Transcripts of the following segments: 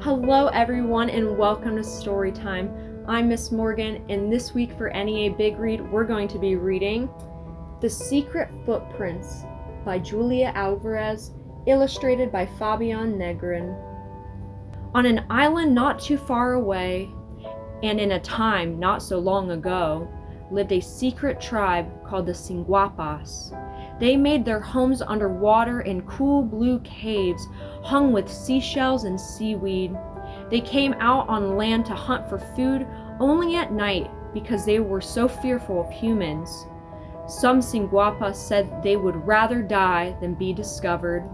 Hello everyone and welcome to Storytime. I'm Miss Morgan, and this week for NEA Big Read we're going to be reading The Secret Footprints by Julia Alvarez, illustrated by Fabian Negrin. On an island not too far away, and in a time not so long ago, lived a secret tribe called the Singuapas. They made their homes underwater in cool blue caves hung with seashells and seaweed. They came out on land to hunt for food only at night because they were so fearful of humans. Some Singuapas said they would rather die than be discovered.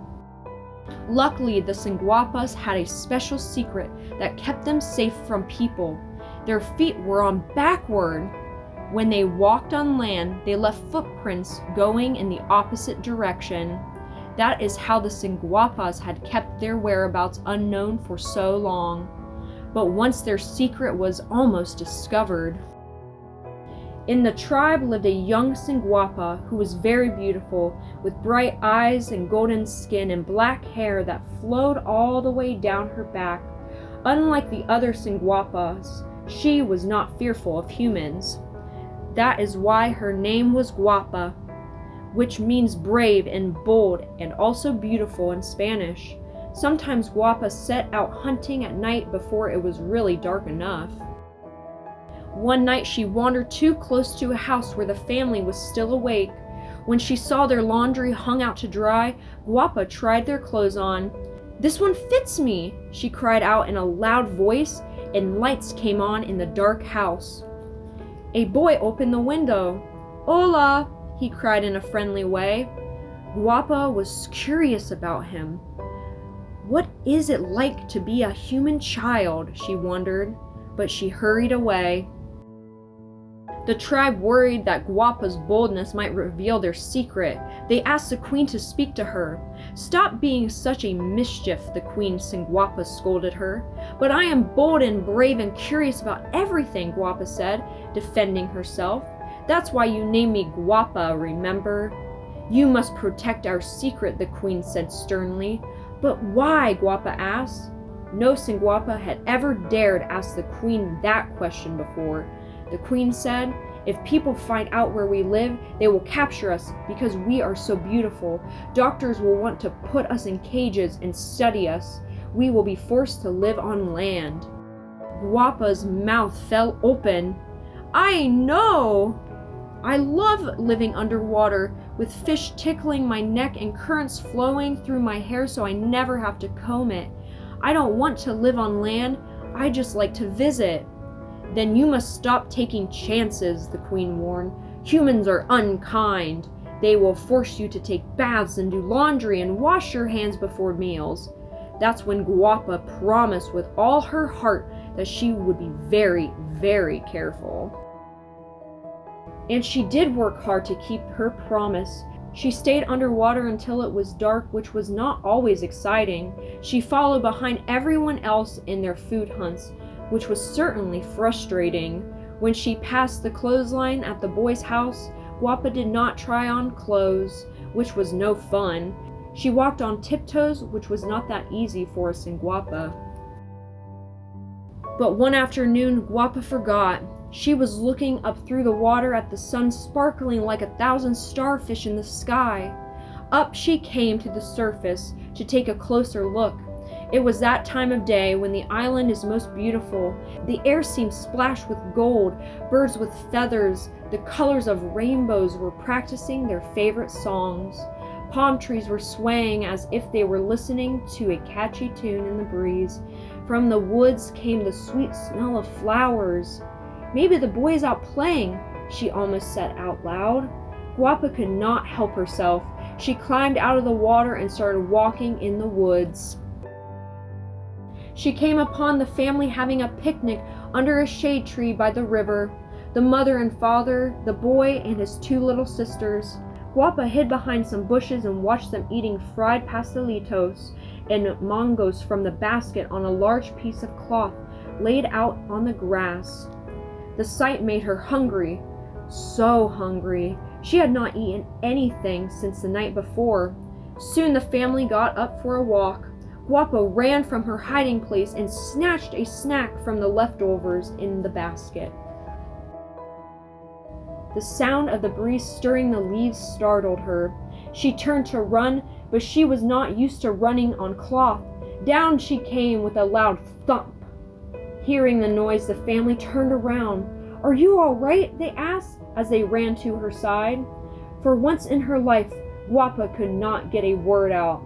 Luckily, the Singuapas had a special secret that kept them safe from people. Their feet were on backward. When they walked on land, they left footprints going in the opposite direction. That is how the Singuapas had kept their whereabouts unknown for so long. But once their secret was almost discovered. In the tribe lived a young Singuapa who was very beautiful, with bright eyes and golden skin and black hair that flowed all the way down her back. Unlike the other Singuapas, she was not fearful of humans. That is why her name was Guapa, which means brave and bold and also beautiful in Spanish. Sometimes Guapa set out hunting at night before it was really dark enough. One night she wandered too close to a house where the family was still awake. When she saw their laundry hung out to dry, Guapa tried their clothes on. "This one fits me," she cried out in a loud voice, and lights came on in the dark house. A boy opened the window. "Hola," he cried in a friendly way. Guapa was curious about him. What is it like to be a human child, she wondered, but she hurried away. The tribe worried that Guapa's boldness might reveal their secret. They asked the queen to speak to her. "Stop being such a mischief," the queen Singuapa scolded her. "But I am bold and brave and curious about everything," Guapa said, defending herself. "That's why you named me Guapa, remember?" "You must protect our secret," the queen said sternly. "But why?" Guapa asked. No Singuapa had ever dared ask the queen that question before. The queen said, "If people find out where we live, they will capture us because we are so beautiful. Doctors will want to put us in cages and study us. We will be forced to live on land." Guapa's mouth fell open. "I know! I love living underwater, with fish tickling my neck and currents flowing through my hair so I never have to comb it. I don't want to live on land, I just like to visit." "Then you must stop taking chances," the queen warned. "Humans are unkind. They will force you to take baths and do laundry and wash your hands before meals." That's when Guapa promised with all her heart that she would be very, very careful. And she did work hard to keep her promise. She stayed underwater until it was dark, which was not always exciting. She followed behind everyone else in their food hunts, which was certainly frustrating. When she passed the clothesline at the boy's house, Guapa did not try on clothes, which was no fun. She walked on tiptoes, which was not that easy for a Singuapa. But one afternoon, Guapa forgot. She was looking up through the water at the sun sparkling like 1,000 starfish in the sky. Up she came to the surface to take a closer look. It was that time of day when the island is most beautiful. The air seemed splashed with gold, birds with feathers, the colors of rainbows were practicing their favorite songs. Palm trees were swaying as if they were listening to a catchy tune in the breeze. From the woods came the sweet smell of flowers. "Maybe the boy is out playing," she almost said out loud. Guapa could not help herself. She climbed out of the water and started walking in the woods. She came upon the family having a picnic under a shade tree by the river. The mother and father, the boy, and his 2 little sisters. Guapa hid behind some bushes and watched them eating fried pastelitos and mangoes from the basket on a large piece of cloth laid out on the grass. The sight made her hungry, so hungry. She had not eaten anything since the night before. Soon the family got up for a walk. Guapa ran from her hiding place and snatched a snack from the leftovers in the basket. The sound of the breeze stirring the leaves startled her. She turned to run, but she was not used to running on cloth. Down she came with a loud thump. Hearing the noise, the family turned around. "Are you all right?" they asked as they ran to her side. For once in her life, Guapa could not get a word out.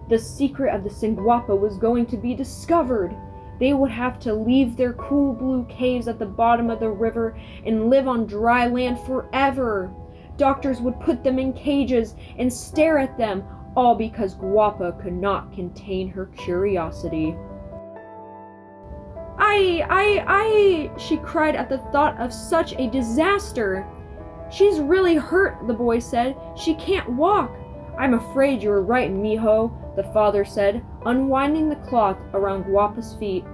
The secret of the Singuapa was going to be discovered. They would have to leave their cool blue caves at the bottom of the river and live on dry land forever. Doctors would put them in cages and stare at them, all because Guapa could not contain her curiosity. I, she cried at the thought of such a disaster. "She's really hurt," the boy said. "She can't walk." "I'm afraid you were right, mijo," the father said, unwinding the cloth around Guapa's feet.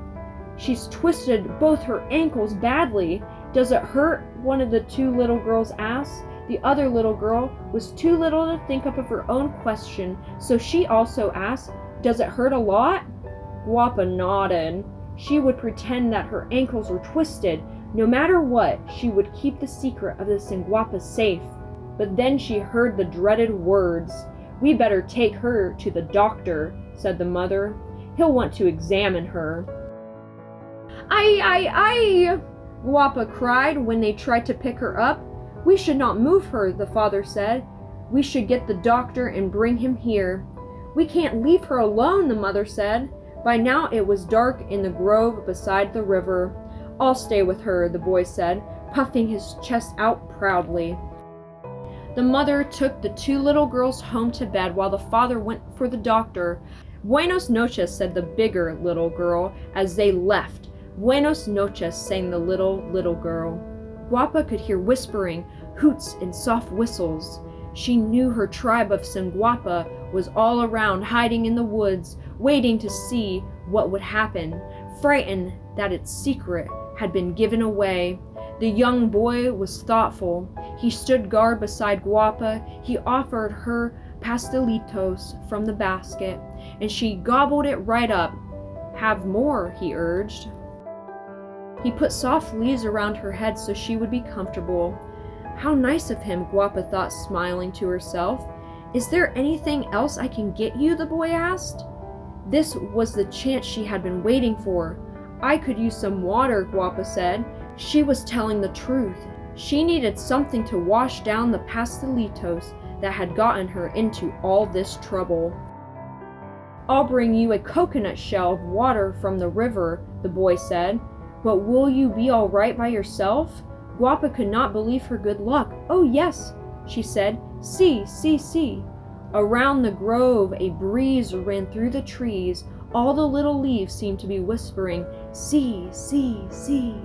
"She's twisted both her ankles badly. Does it hurt?" one of the two little girls asked. The other little girl was too little to think up of her own question, so she also asked, "Does it hurt a lot?" Guapa nodded. She would pretend that her ankles were twisted. No matter what, she would keep the secret of the Singuapa safe. But then she heard the dreaded words. "We better take her to the doctor," said the mother. "He'll want to examine her." I, Guapa cried when they tried to pick her up. "We should not move her," the father said. "We should get the doctor and bring him here." "We can't leave her alone," the mother said. By now it was dark in the grove beside the river. "I'll stay with her," the boy said, puffing his chest out proudly. The mother took the two little girls home to bed while the father went for the doctor. "Buenos noches," said the bigger little girl as they left. "Buenos noches," sang the little girl. Guapa could hear whispering, hoots, and soft whistles. She knew her tribe of Singuapa was all around, hiding in the woods, waiting to see what would happen, frightened that its secret had been given away. The young boy was thoughtful. He stood guard beside Guapa. He offered her pastelitos from the basket, and she gobbled it right up. "Have more," he urged. He put soft leaves around her head so she would be comfortable. "How nice of him," Guapa thought, smiling to herself. "Is there anything else I can get you?" the boy asked. This was the chance she had been waiting for. "I could use some water," Guapa said. She was telling the truth. She needed something to wash down the pastelitos that had gotten her into all this trouble. "I'll bring you a coconut shell of water from the river," the boy said. "But will you be all right by yourself?" Guapa could not believe her good luck. "Oh yes," she said. "See, see, see." Around the grove a breeze ran through the trees. All the little leaves seemed to be whispering, "See, see, see."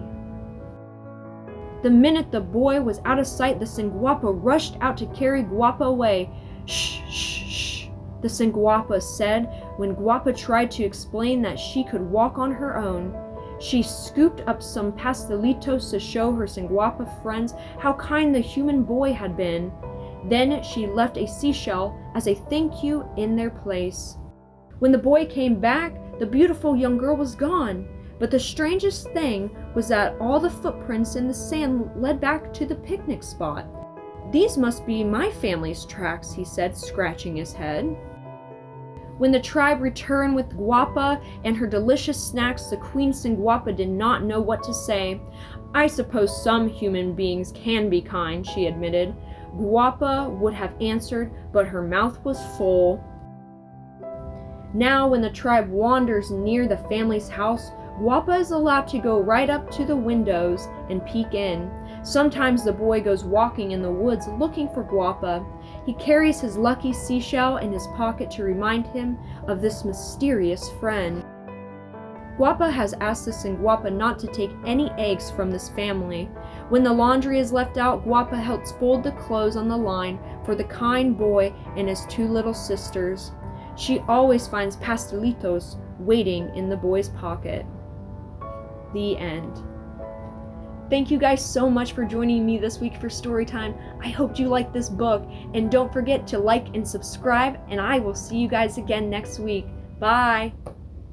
The minute the boy was out of sight, the Singuapa rushed out to carry Guapa away. "Shh, shh, shh," the Singuapa said when Guapa tried to explain that she could walk on her own. She scooped up some pastelitos to show her Singuapa friends how kind the human boy had been. Then she left a seashell as a thank you in their place. When the boy came back, the beautiful young girl was gone. But the strangest thing was that all the footprints in the sand led back to the picnic spot. "These must be my family's tracks," he said, scratching his head. When the tribe returned with Guapa and her delicious snacks, the Queen Singuapa did not know what to say. "I suppose some human beings can be kind," she admitted. Guapa would have answered, but her mouth was full. Now when the tribe wanders near the family's house, Guapa is allowed to go right up to the windows and peek in. Sometimes the boy goes walking in the woods looking for Guapa. He carries his lucky seashell in his pocket to remind him of this mysterious friend. Guapa has asked the Singuapa not to take any eggs from this family. When the laundry is left out, Guapa helps fold the clothes on the line for the kind boy and his two little sisters. She always finds pastelitos waiting in the boy's pocket. The end. Thank you guys so much for joining me this week for Storytime. I hope you liked this book, and don't forget to like and subscribe, and I will see you guys again next week. Bye!